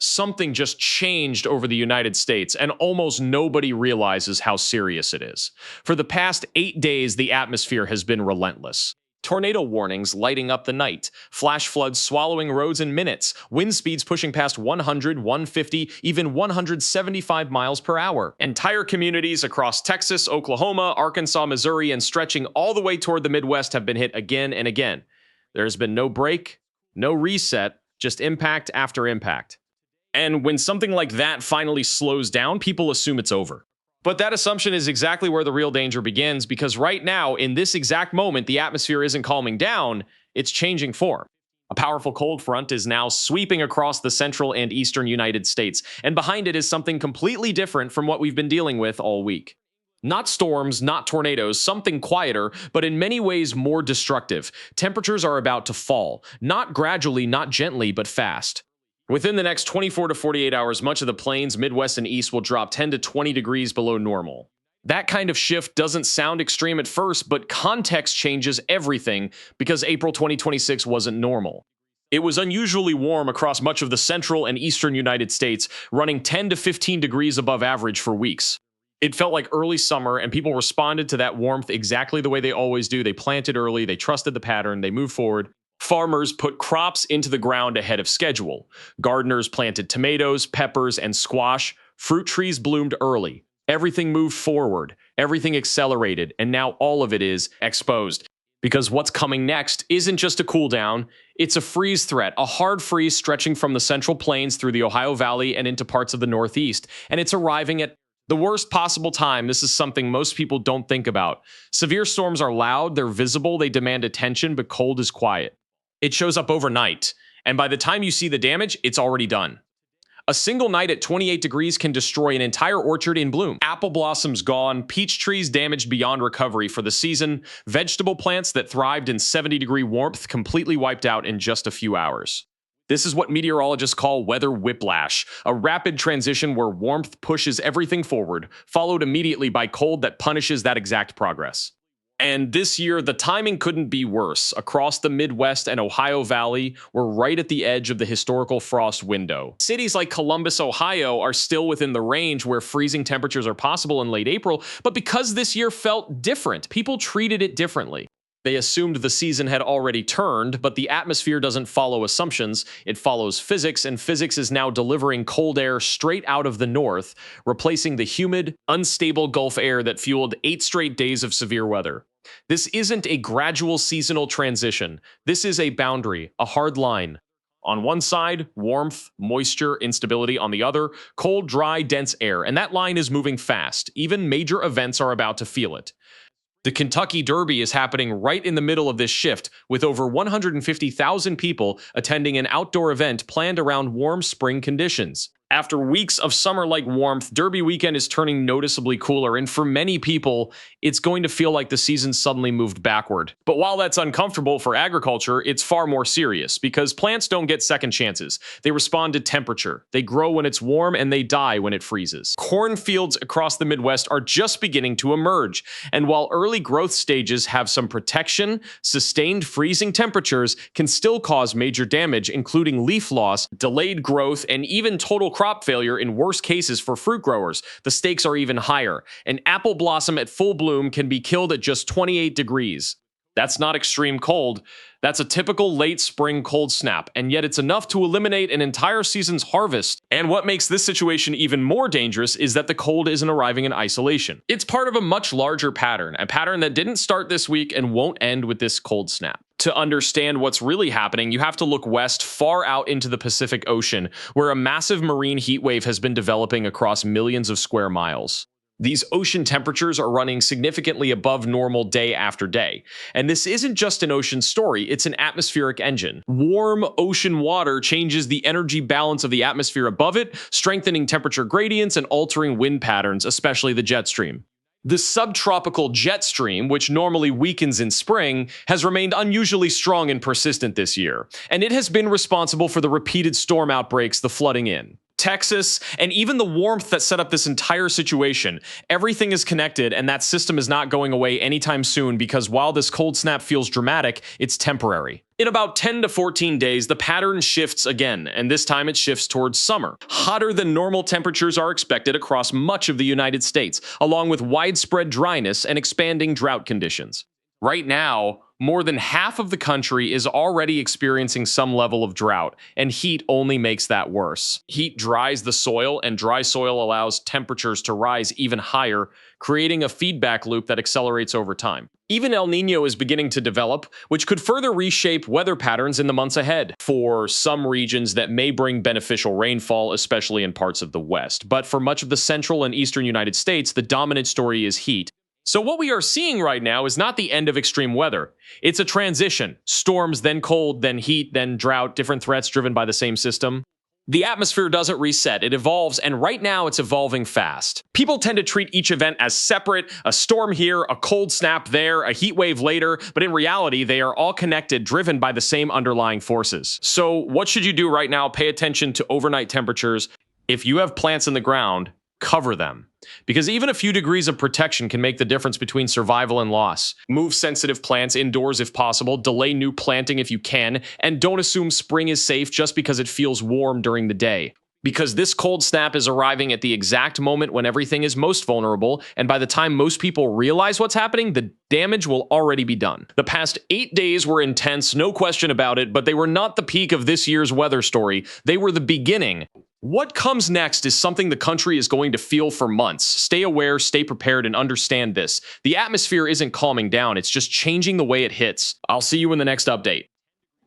something just changed over the United States, and almost nobody realizes how serious it is. For the past 8 days, the atmosphere has been relentless. Tornado warnings lighting up the night, flash floods swallowing roads in minutes, wind speeds pushing past 100, 150, even 175 miles per hour. Entire communities across Texas, Oklahoma, Arkansas, Missouri, and stretching all the way toward the Midwest have been hit again and again. There has been no break, no reset, just impact after impact. And when something like that finally slows down, people assume it's over. But that assumption is exactly where the real danger begins, because right now, in this exact moment, the atmosphere isn't calming down, it's changing form. A powerful cold front is now sweeping across the central and eastern United States, and behind it is something completely different from what we've been dealing with all week. Not storms, not tornadoes, something quieter, but in many ways more destructive. Temperatures are about to fall, not gradually, not gently, but fast. Within the next 24 to 48 hours, much of the plains, Midwest, and East will drop 10 to 20 degrees below normal. That kind of shift doesn't sound extreme at first, but context changes everything because April 2026 wasn't normal. It was unusually warm across much of the central and eastern United States, running 10 to 15 degrees above average for weeks. It felt like early summer, and people responded to that warmth exactly the way they always do. They planted early, they trusted the pattern, they moved forward. Farmers put crops into the ground ahead of schedule. Gardeners planted tomatoes, peppers, and squash. Fruit trees bloomed early. Everything moved forward. Everything accelerated. And now all of it is exposed. Because what's coming next isn't just a cool down, it's a freeze threat, a hard freeze stretching from the Central Plains through the Ohio Valley and into parts of the Northeast. And it's arriving at the worst possible time. This is something most people don't think about. Severe storms are loud, they're visible, they demand attention, but cold is quiet. It shows up overnight, and by the time you see the damage, it's already done. A single night at 28 degrees can destroy an entire orchard in bloom. Apple blossoms gone, peach trees damaged beyond recovery for the season, vegetable plants that thrived in 70-degree warmth completely wiped out in just a few hours. This is what meteorologists call weather whiplash, a rapid transition where warmth pushes everything forward, followed immediately by cold that punishes that exact progress. And this year, the timing couldn't be worse. Across the Midwest and Ohio Valley, we're right at the edge of the historical frost window. Cities like Columbus, Ohio are still within the range where freezing temperatures are possible in late April, but because this year felt different, people treated it differently. They assumed the season had already turned, but the atmosphere doesn't follow assumptions, it follows physics, and physics is now delivering cold air straight out of the north, replacing the humid, unstable Gulf air that fueled 8 straight days of severe weather. This isn't a gradual seasonal transition. This is a boundary, a hard line. On one side, warmth, moisture, instability. On the other, cold, dry, dense air. And that line is moving fast. Even major events are about to feel it. The Kentucky Derby is happening right in the middle of this shift, with over 150,000 people attending an outdoor event planned around warm spring conditions. After weeks of summer-like warmth, Derby weekend is turning noticeably cooler, and for many people, it's going to feel like the season suddenly moved backward. But while that's uncomfortable for agriculture, it's far more serious, because plants don't get second chances. They respond to temperature. They grow when it's warm, and they die when it freezes. Cornfields across the Midwest are just beginning to emerge, and while early growth stages have some protection, sustained freezing temperatures can still cause major damage, including leaf loss, delayed growth, and even total crop failure in worse cases for fruit growers. The stakes are even higher. An apple blossom at full bloom can be killed at just 28 degrees. That's not extreme cold. That's a typical late spring cold snap, and yet it's enough to eliminate an entire season's harvest. And what makes this situation even more dangerous is that the cold isn't arriving in isolation. It's part of a much larger pattern, a pattern that didn't start this week and won't end with this cold snap. To understand what's really happening, you have to look west far out into the Pacific Ocean, where a massive marine heat wave has been developing across millions of square miles. These ocean temperatures are running significantly above normal day after day. And this isn't just an ocean story, it's an atmospheric engine. Warm ocean water changes the energy balance of the atmosphere above it, strengthening temperature gradients and altering wind patterns, especially the jet stream. The subtropical jet stream, which normally weakens in spring, has remained unusually strong and persistent this year, and it has been responsible for the repeated storm outbreaks, the flooding in Texas, and even the warmth that set up this entire situation. Everything is connected, and that system is not going away anytime soon because while this cold snap feels dramatic, it's temporary. In about 10 to 14 days, the pattern shifts again, and this time it shifts towards summer. Hotter than normal temperatures are expected across much of the United States, along with widespread dryness and expanding drought conditions. Right now, more than half of the country is already experiencing some level of drought, and heat only makes that worse. Heat dries the soil, and dry soil allows temperatures to rise even higher, creating a feedback loop that accelerates over time. Even El Niño is beginning to develop, which could further reshape weather patterns in the months ahead. For some regions, that may bring beneficial rainfall, especially in parts of the West. But for much of the central and eastern United States, the dominant story is heat. So what we are seeing right now is not the end of extreme weather. It's a transition. Storms, then cold, then heat, then drought, different threats driven by the same system. The atmosphere doesn't reset, it evolves, and right now it's evolving fast. People tend to treat each event as separate, a storm here, a cold snap there, a heat wave later, but in reality, they are all connected, driven by the same underlying forces. So what should you do right now? Pay attention to overnight temperatures. If you have plants in the ground, cover them. Because even a few degrees of protection can make the difference between survival and loss. Move sensitive plants indoors if possible, delay new planting if you can, and don't assume spring is safe just because it feels warm during the day. Because this cold snap is arriving at the exact moment when everything is most vulnerable, and by the time most people realize what's happening, the damage will already be done. The past 8 days were intense, no question about it, but they were not the peak of this year's weather story. They were the beginning. What comes next is something the country is going to feel for months. Stay aware, stay prepared, and understand this. The atmosphere isn't calming down, it's just changing the way it hits. I'll see you in the next update.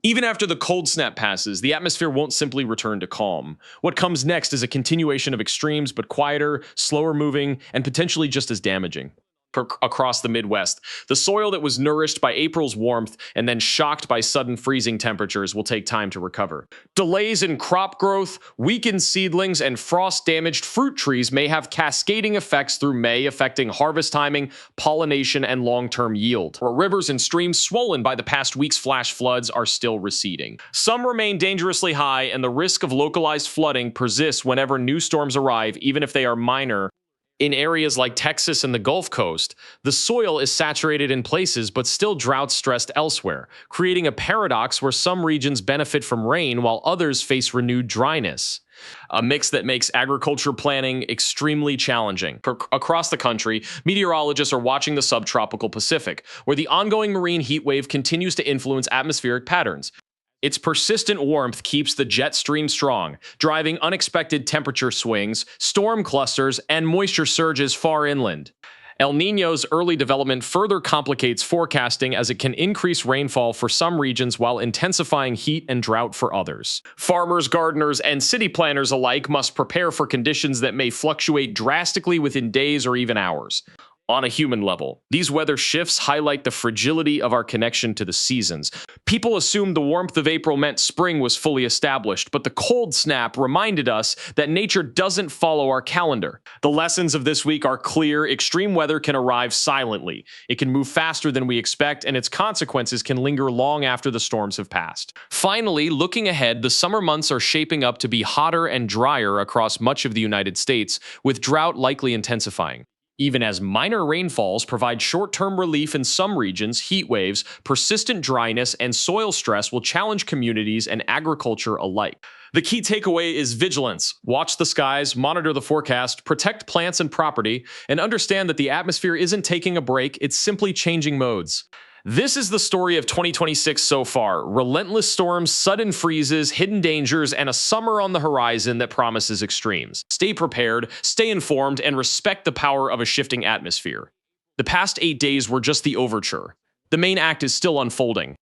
Even after the cold snap passes, the atmosphere won't simply return to calm. What comes next is a continuation of extremes, but quieter, slower moving, and potentially just as damaging. Across the Midwest, the soil that was nourished by April's warmth and then shocked by sudden freezing temperatures will take time to recover. Delays in crop growth, weakened seedlings, and frost-damaged fruit trees may have cascading effects through May, affecting harvest timing, pollination, and long-term yield. Rivers and streams swollen by the past week's flash floods are still receding. Some remain dangerously high, and the risk of localized flooding persists whenever new storms arrive, even if they are minor. In areas like Texas and the Gulf Coast, the soil is saturated in places but still drought-stressed elsewhere, creating a paradox where some regions benefit from rain while others face renewed dryness. A mix that makes agriculture planning extremely challenging. Across the country, meteorologists are watching the subtropical Pacific, where the ongoing marine heat wave continues to influence atmospheric patterns. Its persistent warmth keeps the jet stream strong, driving unexpected temperature swings, storm clusters, and moisture surges far inland. El Niño's early development further complicates forecasting as it can increase rainfall for some regions while intensifying heat and drought for others. Farmers, gardeners, and city planners alike must prepare for conditions that may fluctuate drastically within days or even hours. On a human level, these weather shifts highlight the fragility of our connection to the seasons. People assumed the warmth of April meant spring was fully established, but the cold snap reminded us that nature doesn't follow our calendar. The lessons of this week are clear. Extreme weather can arrive silently. It can move faster than we expect, and its consequences can linger long after the storms have passed. Finally, looking ahead, the summer months are shaping up to be hotter and drier across much of the United States, with drought likely intensifying. Even as minor rainfalls provide short-term relief in some regions, heat waves, persistent dryness, and soil stress will challenge communities and agriculture alike. The key takeaway is vigilance. Watch the skies, monitor the forecast, protect plants and property, and understand that the atmosphere isn't taking a break, it's simply changing modes. This is the story of 2026 so far. Relentless storms, sudden freezes, hidden dangers, and a summer on the horizon that promises extremes. Stay prepared, stay informed, and respect the power of a shifting atmosphere. The past 8 days were just the overture. The main act is still unfolding.